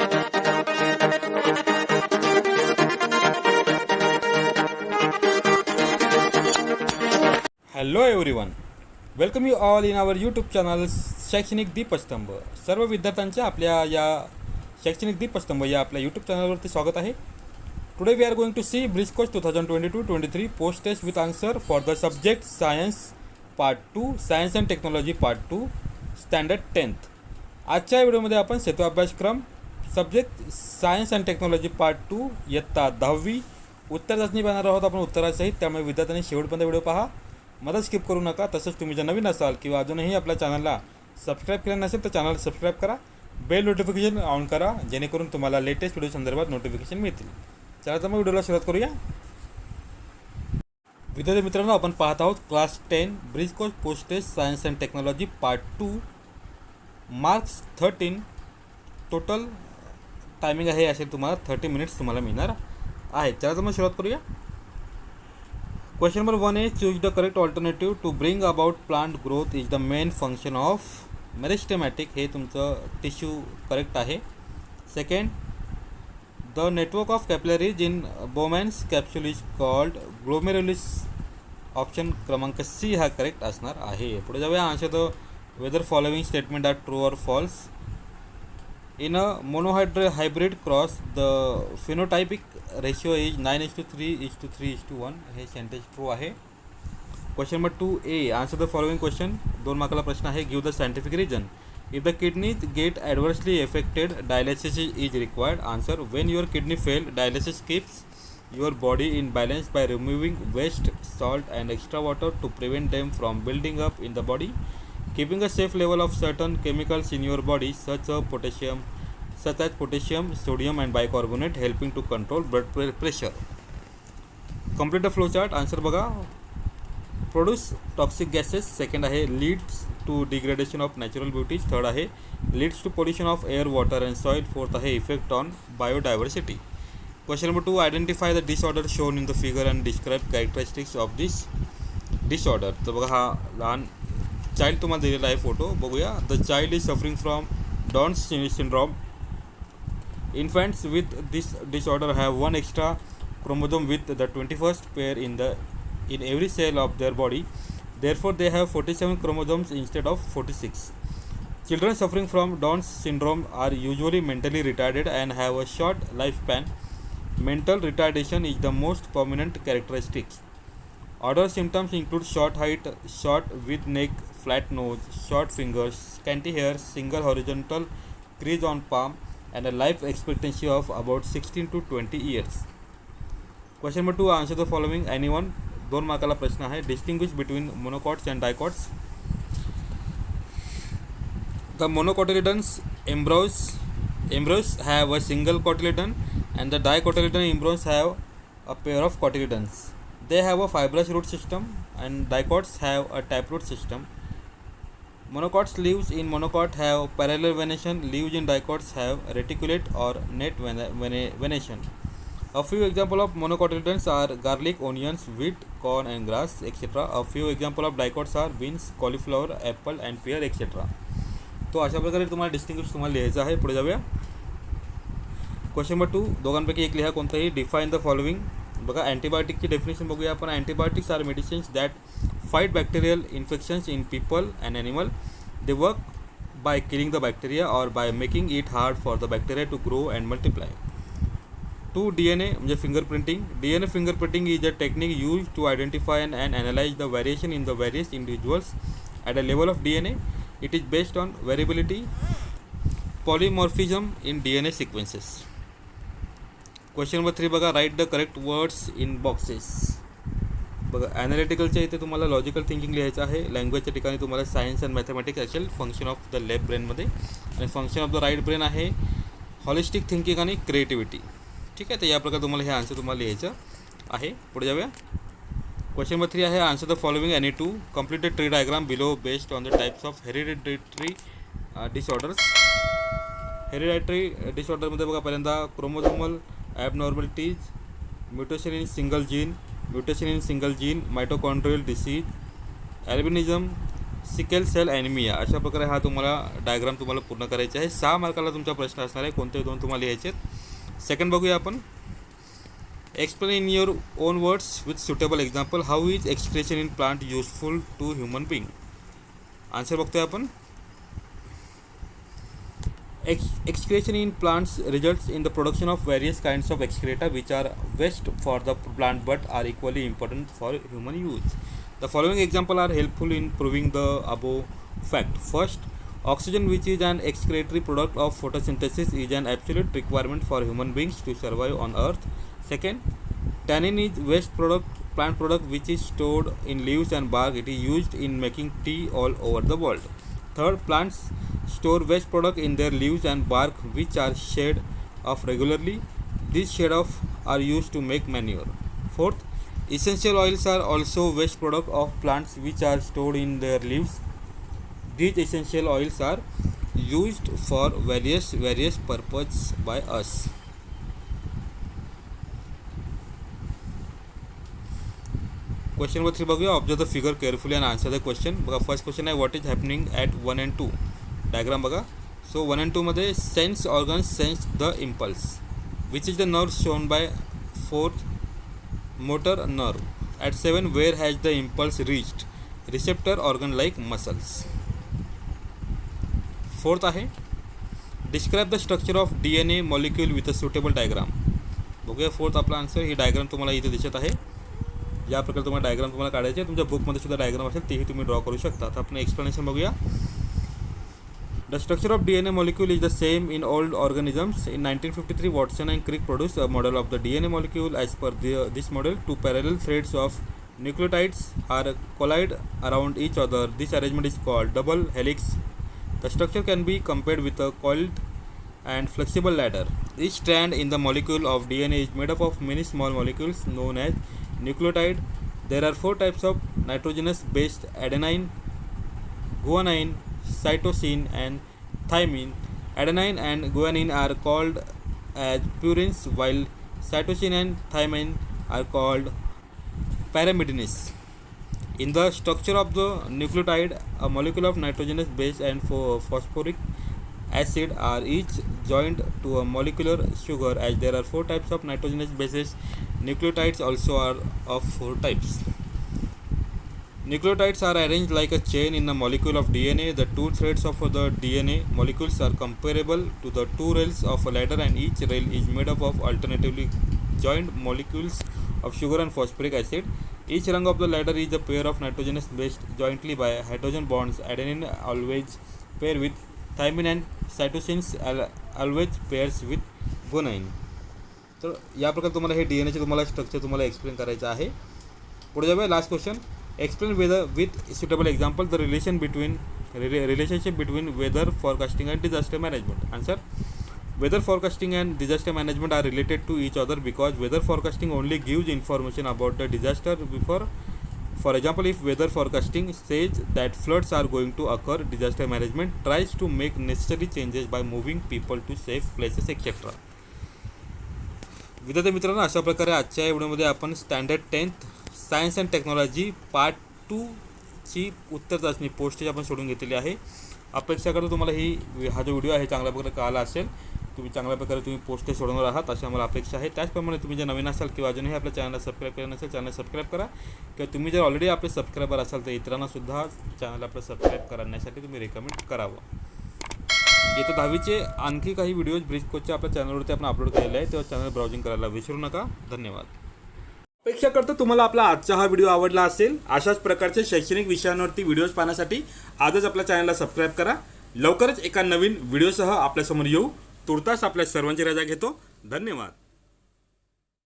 Hello everyone, welcome you all in our YouTube channel Shaikshanik Deepstambh. सर्व विद्यार्थ्यांच्या आपल्या या शैक्षणिक दीपस्तंभ या आपल्या यूट्यूब चॅनलवरती स्वागत आहे. Today we are going to see bridge course 2022-23 post test with answer for the subject science part 2, science and technology part 2, standard 10th. आजच्या व्हिडिओमध्ये आपण सेतू अभ्यासक्रम subject science and technology part 2 इयत्ता 10वी उत्तर चाचणी बनणार आहोत आपण उत्तरासहित. त्यामुळे विद्यार्थ्यांनी शेवटपर्यंत व्हिडिओ पहा, मध्ये स्किप करू नका. तसंच तुम्ही जर नवीन असाल किंवा अजूनही आपल्या चॅनलला सबस्क्राईब केलं नसेल तर चॅनल सबस्क्राईब करा, बेल नोटिफिकेशन ऑन करा, जेणेकरून तुम्हाला लेटेस्ट व्हिडिओ संदर्भात नोटिफिकेशन मिळतील. चला तर मग व्हिडिओला सुरुवात करूया. विद्यार्थी मित्रांनो, आपण पाहत आहोत class 10 bridge course post test science and technology part 2, marks 13. Total timing आहे असे तुम्हाला 30 मिनिट्स तुम्हाला मिळणार आहे. चला तर मग सुरुवात करूया. Question number 1 is choose the correct alternative to bring about plant growth is the main function of meristematic. हे तुमचं टिश्यू करेक्ट आहे. Second, the network of capillaries in Bowman's capsule is called glomerulus. Option क्रमांक C हा correct असणार आहे. पुढे जाऊया. Answer the whether following statement are true और false. In a monohybrid cross, the phenotypic ratio is 9:3:3:1. हे sentence true आहे. Question number 2A, answer the following question. 2 मार्काला प्रश्न आहे. Give the scientific reason. If the kidneys get adversely affected, dialysis is required. Answer, when your kidney fail, dialysis keeps your body in balance bye removing waste, salt and extra water to prevent them from building up in the body. Keeping a safe level of certain chemicals in your body such as potassium, sodium and bicarbonate, helping to control blood pressure. Complete the flow chart. Answer बघा. Produce toxic gases. Second आहे. Leads to degradation of natural beauties. Third आहे. Leads to pollution of air, water and soil. Fourth आहे. Effect on biodiversity. Question number 2, identify the disorder shown in the figure and describe characteristics of this disorder. तर बघा, हा लहान child तुम्हाला दिलेला आहे photo, बघूया. The child is suffering from downs syndrome. Infants with this disorder have one extra chromosome with the 21st pair in every cell of their body. Therefore, they have 47 chromosomes instead of 46. Children suffering from Down syndrome are usually mentally retarded and have a short lifespan. Mental retardation is the most prominent characteristic. Other symptoms include short height, short with neck, flat nose, short fingers, scanty hair, single horizontal crease on palm, and a life expectancy of about 16 to 20 years. Question number 2, answer the following anyone. 2 मार्काला प्रश्न आहे. Distinguish between monocots and dicots. The monocotyledons embryos have a single cotyledon and the dicotyledon embryos have a pair of cotyledons. They have a fibrous root system and dicots have a taproot system. Monocots leaves in monocot have parallel venation. Leaves in dicots have reticulate or net venation. A few examples of monocotyledons are garlic, onions, wheat, corn and grass, etc. A few examples of dicots are beans, cauliflower, apple and pear, etc. तो अशा प्रकारे तुम्हाला distinguish तुम्हाला लिहायचं आहे. पुढे जाऊया. Question number 2, दोघांपैकी एक लिहा कोणताही. Define the following. बघा, अँटीबायोटिकची डेफिनेशन बघूया आपण. Antibiotics are medicines that fight bacterial infections in people and animal. They work by killing the bacteria or by making it hard for the bacteria to grow and multiply. 2, DNA म्हणजे fingerprinting. DNA fingerprinting is a technique used to identify and analyze the variation in the various individuals at a level of DNA. It is based on variability, polymorphism in DNA sequences. Question number 3 बघा. Write the correct words in boxes. बघा, ॲनालिटिकलच्या इथे तुम्हाला logical thinking लिहायचं आहे. लँग्वेजच्या ठिकाणी तुम्हाला science and mathematics असेल. फंक्शन ऑफ द लेफ्ट ब्रेनमध्ये आणि function of the right brain आहे हॉलिस्टिक थिंकिंग आणि क्रिएटिव्हिटी. ठीक आहे, तर या प्रकारे तुम्हाला हे आन्सर तुम्हाला लिहायचं आहे. पुढे जाऊया. क्वेश्चन नंबर 3 आहे. Answer the following any 2. Complete the tree diagram below based on the types of hereditary disorders. Hereditary डिसऑर्डरमध्ये बघा, पहिल्यांदा chromosomal abnormalities, mutation in single gene, mitochondrial disease, albinism, sickle cell anaemia. अशा प्रकारे हा तुम्हाला diagram तुम्हाला पूर्ण करायचा आहे. 6 मार्काला तुमचा प्रश्न असणार आहे. कोणते दोन तुम्हाला लिहायचे आहेत. सेकंड बघूया आपण. Explain in your own words with suitable example how is excretion in plant useful to human being. Answer बघतोय आपण. Excretion in plants results in the production of various kinds of excreta which are waste for the plant but are equally important for human use. The following examples are helpful in proving the above fact. First, oxygen, which is an excretory product of photosynthesis, is an absolute requirement for human beings to survive on earth. Second, tannin is waste product, plant product which is stored in leaves and bark. It is used in making tea all over the world. Third, plants store waste product in their leaves and bark which are shed off regularly. These shed off are used to make manure. Fourth, essential oils are also waste product of plants which are stored in their leaves. These essential oils are used for various purposes by us. Question number 3 बघूया. Observe the figure carefully and answer the question. बघा first question आहे what is happening at 1 and 2. Diagram बघा. So 1 and 2 मध्ये sense organs sense the impulse which is the nerve shown by 4th motor nerve. At 7 where has the impulse reached receptor organ like muscles. 4th आहे describe the structure of DNA molecule with a suitable diagram. बघूया 4th आपला answer. ही diagram तुम्हाला इथे दिसत आहे. या प्रकारे तुम्हाला डायग्राम तुम्हाला काढायचे आहे. तुमच्या बुकमध्ये सुद्धा डायग्राम असेल तेही तुम्ही ड्रॉ करू शकता. आता आपण एक्सप्लेनेशन बघूया. The structure of DNA molecule is the same in all organisms. In 1953 Watson and Crick produce a model of the DNA molecule. As per this model 2 parallel threads of nucleotides are collide around each other. This arrangement is called double helix. The structure can be compared with a coiled and flexible ladder. Each strand in the molecule of DNA is made up of many small molecules known as nucleotide. There are 4 types of nitrogenous based: adenine, guanine, cytosine and thymine. Adenine and guanine are called as purines while cytosine and thymine are called pyrimidines. In the structure of the nucleotide, a molecule of nitrogenous base and phosphoric acid are each joined to a molecular sugar. As there are 4 types of nitrogenous bases, nucleotides also are of 4 types. Nucleotides are arranged like a chain in a molecule of DNA. The 2 threads of the DNA molecules are comparable to the 2 rails of a ladder, and each rail is made up of alternatively joined molecules of sugar and phosphoric acid. Each rung of the ladder is a pair of nitrogenous based jointly by hydrogen bonds. Adenine always pair with thymine and cytosines always pairs with guanine. तर या प्रकारे तुम्हाला हे DNA चे तुम्हाला structure तुम्हाला explain करायचं आहे. पुढे जाऊया. Last question. Explain weather with suitable example the relationship between weather forecasting and disaster management. Answer. Weather forecasting and disaster management are related to each other because weather forecasting only gives information about the disaster before. For example, if weather forecasting says that floods are going to occur, disaster management tries to make necessary changes by moving people to safe places etc. विद्यार्थी मित्रांनो, अशा प्रकारे आजच्या व्हिडिओमध्ये आपण standard 10th science and technology part 2 ची उत्तर चाचणी postage आपण सोडून घेतलेली आहे. अपेक्षा करतो तुम्हाला हा जो व्हिडिओ आहे चांगल्या प्रकारे कळाला असेल. तुम्ही चांगल्या प्रकारे तुम्ही पोस्टेज सोडवणार आहात अशी आम्हाला अपेक्षा आहे. त्याचप्रमाणे तुम्ही जर नवीन असाल किंवा अजूनही आपल्या चॅनलला सबस्क्राईब केलं नसेल चॅनल सबस्क्राईब करा, किंवा तुम्ही जर ऑलरेडी आपले सबस्क्रायबर असाल तर इतरांनासुद्धा चॅनल आपलं सबस्क्राईब करण्यासाठी तुम्ही रेकमेंड करावं. येत्या 10वीचे आणखी काही व्हिडिओज ब्रिज कोचच्या आपल्या चॅनलवरती आपण अपलोड केलेले आहे, तेव्हा चॅनल ब्राउजिंग करायला विसरू नका. धन्यवाद. अपेक्षा करतो तुम्हाला आपला आजचा हा व्हिडिओ आवडला असेल. अशाच प्रकारचे शैक्षणिक विषयांवरती व्हिडिओज पाहण्यासाठी आजच आपल्या चॅनलला सबस्क्राईब करा. लवकरच एका नवीन व्हिडिओसह आपल्यासमोर येऊ. तुर्तास आपल्या सर्वांची रजा घेतो. धन्यवाद.